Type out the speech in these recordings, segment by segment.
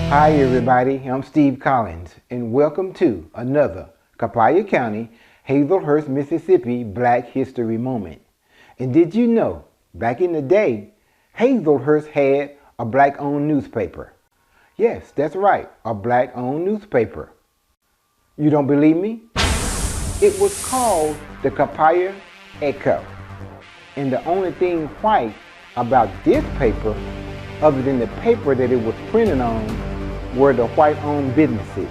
Hi everybody, I'm Steve Collins and welcome to another Copiah County, Hazlehurst, Mississippi Black History Moment. And did you know, back in the day, Hazlehurst had a black-owned newspaper. Yes, that's right, a black-owned newspaper. You don't believe me? It was called the Copiah Echo. And the only thing white about this paper, other than the paper that it was printed on, were the white-owned businesses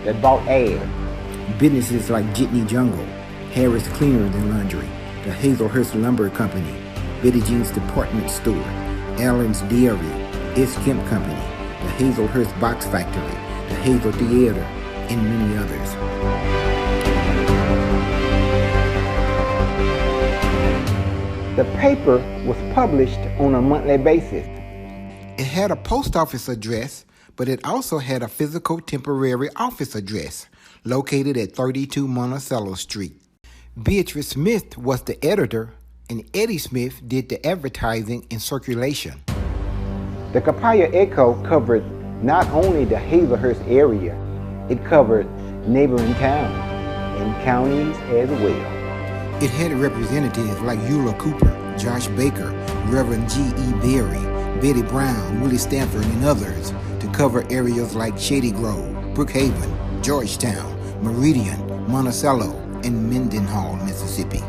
that bought ads. Businesses like Jitney Jungle, Harris Cleaners and Laundry, the Hazlehurst Lumber Company, Betty Jean's Department Store, Allen's Dairy, S. Kemp Company, the Hazlehurst Box Factory, the Hazel Theater, and many others. The paper was published on a monthly basis. It had a post office address, but it also had a physical temporary office address located at 32 Monticello Street. Beatrice Smith was the editor, and Eddie Smith did the advertising and circulation. The Copiah Echo covered not only the Hazlehurst area, it covered neighboring towns and counties as well. It had representatives like Eula Cooper, Josh Baker, Reverend G.E. Berry, Betty Brown, Willie Stanford, and others to cover areas like Shady Grove, Brookhaven, Georgetown, Meridian, Monticello, and Mendenhall, Mississippi.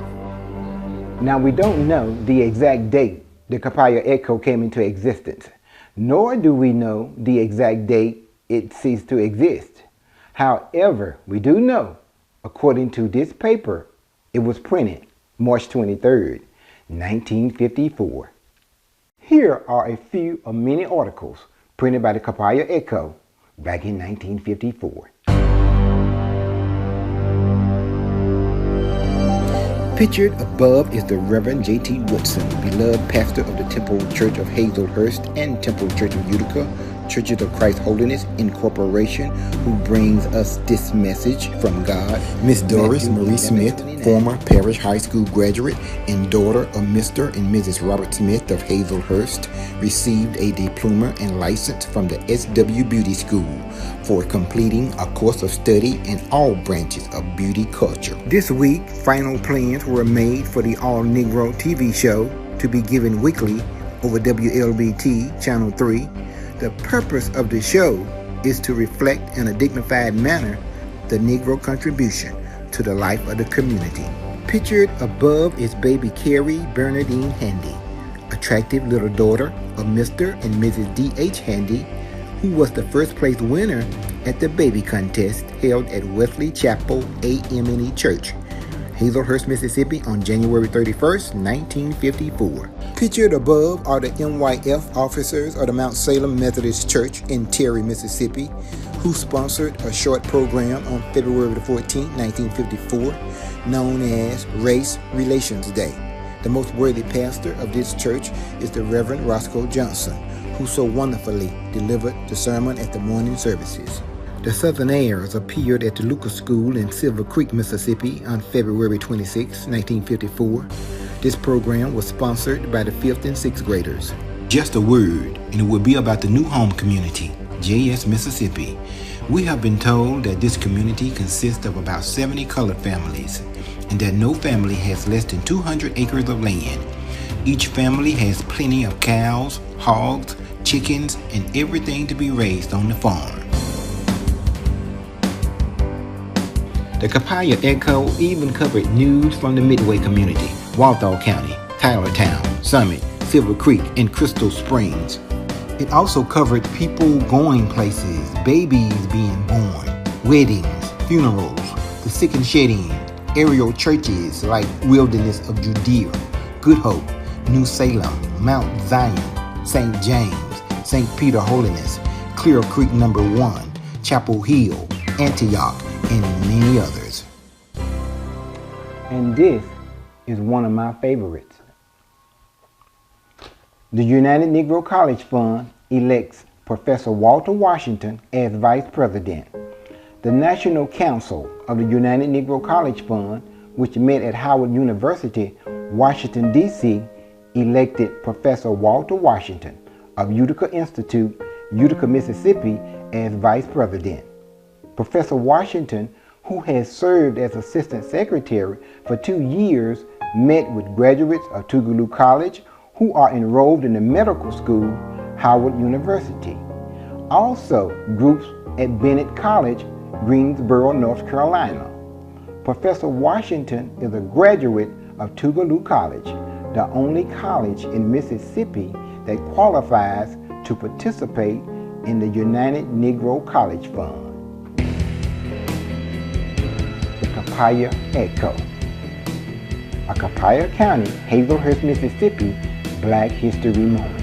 Now we don't know the exact date the Copiah Echo came into existence, nor do we know the exact date it ceased to exist. However, we do know, according to this paper, it was printed March 23rd, 1954. Here are a few of many articles printed by the Copiah Echo back in 1954. Pictured above is the Reverend J.T. Woodson, beloved pastor of the Temple Church of Hazlehurst and Temple Church of Utica, Churches of Christ Holiness Incorporation, who brings us this message from God. Miss Doris Marie Smith, former Parish High School graduate and daughter of Mr. and Mrs. Robert Smith of Hazlehurst, received a diploma and license from the S.W. Beauty School for completing a course of study in all branches of beauty culture. This week, final plans were made for the all-Negro TV show to be given weekly over WLBT Channel 3. The purpose of the show is to reflect in a dignified manner the Negro contribution to the life of the community. Pictured above is baby Carrie Bernadine Handy, attractive little daughter of Mr. and Mrs. D.H. Handy, who was the first place winner at the baby contest held at Wesley Chapel AMNE Church, Hazlehurst, Mississippi on January 31st, 1954. Pictured above are the NYF officers of the Mount Salem Methodist Church in Terry, Mississippi, who sponsored a short program on February 14, 1954, known as Race Relations Day. The most worthy pastor of this church is the Reverend Roscoe Johnson, who so wonderfully delivered the sermon at the morning services. The Southern Airs appeared at the Lucas School in Silver Creek, Mississippi on February 26, 1954. This program was sponsored by the 5th and 6th graders. Just a word, and it will be about the new home community, J.S. Mississippi. We have been told that this community consists of about 70 colored families, and that no family has less than 200 acres of land. Each family has plenty of cows, hogs, chickens, and everything to be raised on the farm. The Copiah Echo even covered news from the Midway community, Walthall County, Tylertown, Summit, Silver Creek, and Crystal Springs. It also covered people going places, babies being born, weddings, funerals, the sick and shedding, aerial churches like Wilderness of Judea, Good Hope, New Salem, Mount Zion, St. James, St. Peter Holiness, Clear Creek No. 1, Chapel Hill, Antioch, and many others. And this is one of my favorites. The United Negro College Fund elects Professor Walter Washington as Vice President. The National Council of the United Negro College Fund, which met at Howard University, Washington, D.C., elected Professor Walter Washington of Utica Institute Utica, Mississippi as Vice President. Professor Washington, who has served as Assistant Secretary for 2 years, met with graduates of Tougaloo College who are enrolled in the medical school, Howard University. Also, groups at Bennett College, Greensboro, North Carolina. Professor Washington is a graduate of Tougaloo College, the only college in Mississippi that qualifies to participate in the United Negro College Fund. The Copiah Echo, a Copiah County, Hazlehurst, Mississippi Black History Moment.